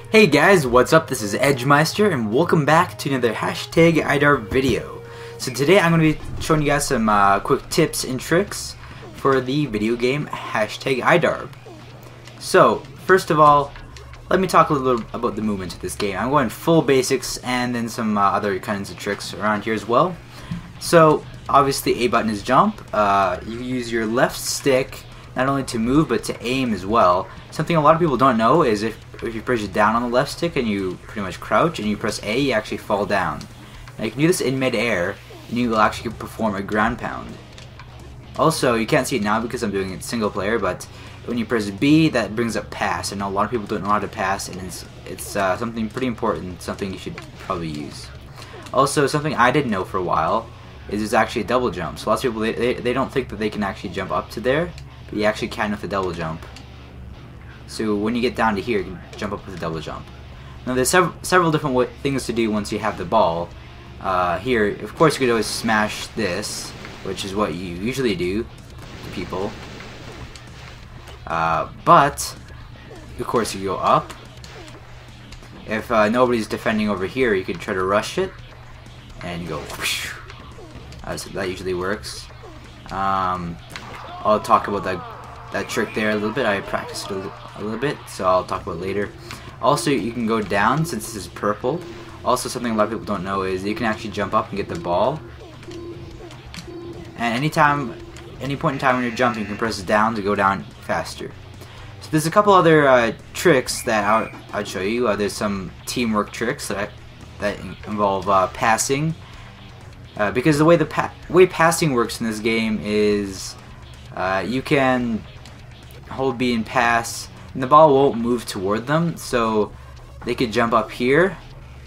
Hey guys, what's up? This is Edgemeister and welcome back to another hashtag IDARB video. So today I'm going to be showing you guys some quick tips and tricks for the video game hashtag IDARB. So first of all, let me talk a little about the movement of this game. I'm going full basics and then some other kinds of tricks around here as well. So obviously A button is jump. You use your left stick not only to move but to aim as well. Something a lot of people don't know is if you press down on the left stick and you pretty much crouch and you press A, you actually fall down. Now you can do this in mid-air and you will actually perform a ground pound. Also, you can't see it now because I'm doing it single player, but when you press B, that brings up pass, and a lot of people don't know how to pass, and it's something pretty important, something you should probably use. Also, something I didn't know for a while is there's actually a double jump. So lots of people, they don't think that they can actually jump up to there, but you actually can with a double jump. So when you get down to here, you can jump up with a double jump. Now there's several different things to do once you have the ball. Here, of course, you could always smash this, which is what you usually do to people. But, of course, you go up. If nobody's defending over here, you can try to rush it, and you go whoosh. So that usually works. I'll talk about that trick there a little bit. I practiced it a little bit, so I'll talk about it later. Also, you can go down since this is purple. Also, something a lot of people don't know is you can actually jump up and get the ball. And any point in time when you're jumping, you can press down to go down faster. So there's a couple other tricks that I'd show you. There's some teamwork tricks that involve passing. Because the way passing works in this game is you can hold B and pass, and the ball won't move toward them, so they could jump up here,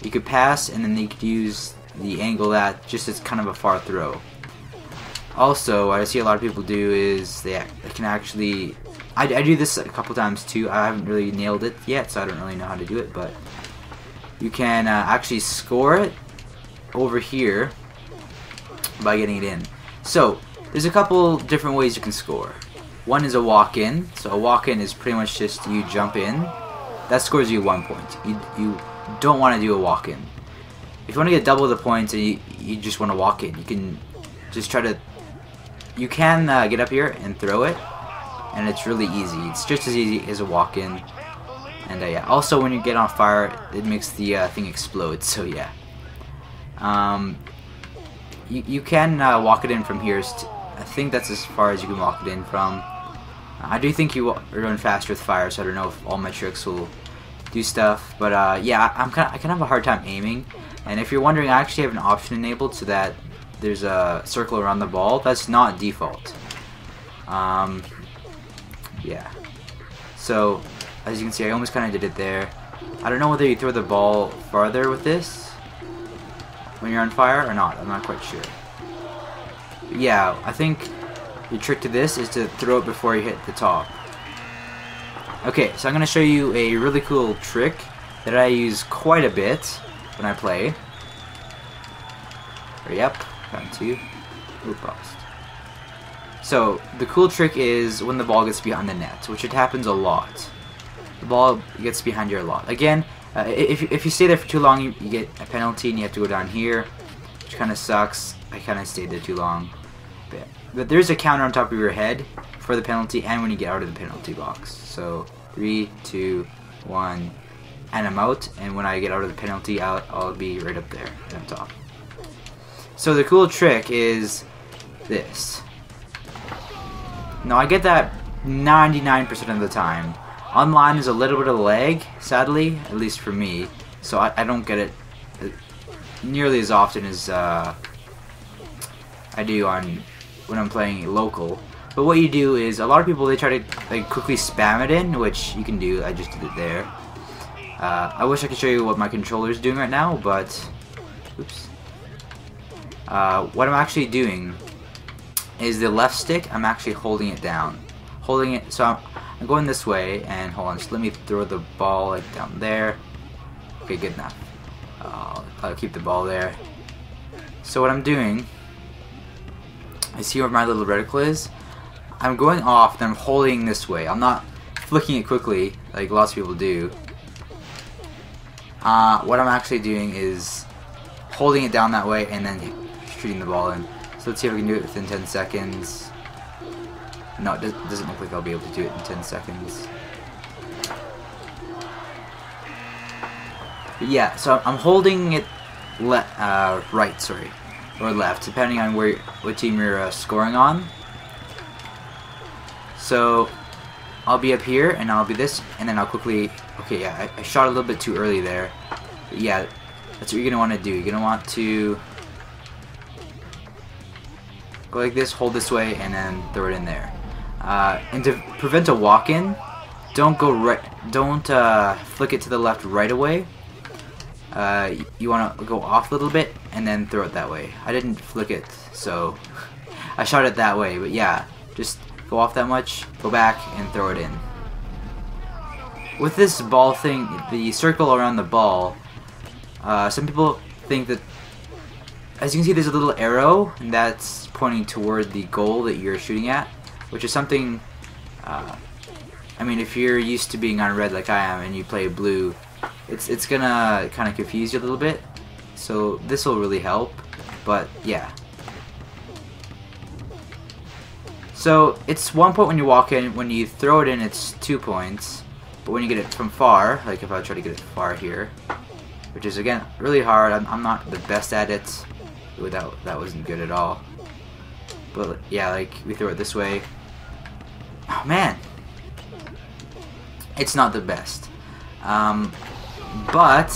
you could pass, and then they could use the angle that just as kind of a far throw. Also, what I see a lot of people do is they can actually, I do this a couple times too. I haven't really nailed it yet, so I don't really know how to do it, but you can actually score it over here by getting it in. So there's a couple different ways you can score. One is a walk-in. So a walk-in is pretty much just you jump in. That scores you 1 point. You don't want to do a walk-in. If you want to get double the points and you just want to walk in, you can just try to. You can get up here and throw it, and it's really easy. It's just as easy as a walk-in. And yeah. Also, when you get on fire, it makes the thing explode. So yeah. You can walk it in from here. I think that's as far as you can walk it in from. I do think you are going faster with fire, so I don't know if all my tricks will do stuff. But yeah, I can have a hard time aiming. And if you're wondering, I actually have an option enabled so that there's a circle around the ball. That's not default. Yeah. So as you can see, I almost kind of did it there. I don't know whether you throw the ball farther with this when you're on fire or not. I'm not quite sure. Yeah, I think the trick to this is to throw it before you hit the top. Okay, so I'm going to show you a really cool trick that I use quite a bit when I play. Hurry up, round 2. Ooh, paused. So the cool trick is when the ball gets behind the net, which it happens a lot. The ball gets behind you a lot. Again, if you stay there for too long, you get a penalty and you have to go down here, which kind of sucks. I kind of stayed there too long. But there's a counter on top of your head for the penalty and when you get out of the penalty box. So 3, 2, 1, and I'm out. And when I get out of the penalty, I'll be right up there and on top. So the cool trick is this. Now I get that 99% of the time. Online is a little bit of lag, sadly, at least for me. So I don't get it nearly as often as I do when I'm playing local. But what you do is, a lot of people, they try to like quickly spam it in, which you can do. I just did it there. I wish I could show you what my controller is doing right now, but oops. What I'm actually doing is the left stick, I'm actually holding it down. Holding it, so I'm going this way, and hold on, just let me throw the ball like down there. Okay, good enough. I'll keep the ball there. So what I'm doing, I see where my little reticle is. I'm going off, then I'm holding this way. I'm not flicking it quickly like lots of people do. what I'm actually doing is holding it down that way and then shooting the ball in. So let's see if we can do it within 10 seconds. No, it doesn't look like I'll be able to do it in 10 seconds. But yeah, so I'm holding it right, sorry, or left, depending on what team you're scoring on. So I'll be up here, and I'll be this, and then I'll quickly. Okay, yeah, I shot a little bit too early there. But yeah, that's what you're gonna want to do. You're gonna want to go like this, hold this way, and then throw it in there. And to prevent a walk-in, don't go right. Don't flick it to the left right away. You want to go off a little bit and then throw it that way. I didn't flick it, so I shot it that way. But yeah, just go off that much, go back, and throw it in. With this ball thing, the circle around the ball, some people think that, as you can see, there's a little arrow, and that's pointing toward the goal that you're shooting at, which is something, I mean, if you're used to being on red like I am and you play blue, it's gonna kind of confuse you a little bit, so this will really help. But yeah, so it's 1 point when you walk in. When you throw it in, it's 2 points, but when you get it from far, like if I try to get it far here, which is again really hard, I'm not the best at it. That wasn't good at all. But yeah, like we throw it this way, oh man, it's not the best. But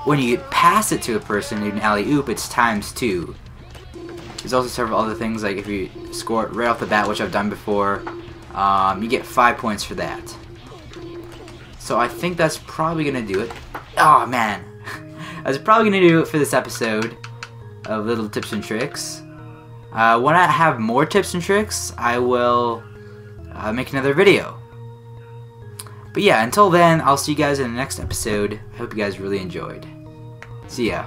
when you pass it to a person in an alley-oop, it's ×2. There's also several other things, like if you score it right off the bat, which I've done before, you get 5 points for that. So I think that's probably gonna do it. Oh man, that's probably gonna do it for this episode of Little Tips and Tricks. When I have more tips and tricks, I will make another video. But yeah, until then, I'll see you guys in the next episode. I hope you guys really enjoyed. See ya.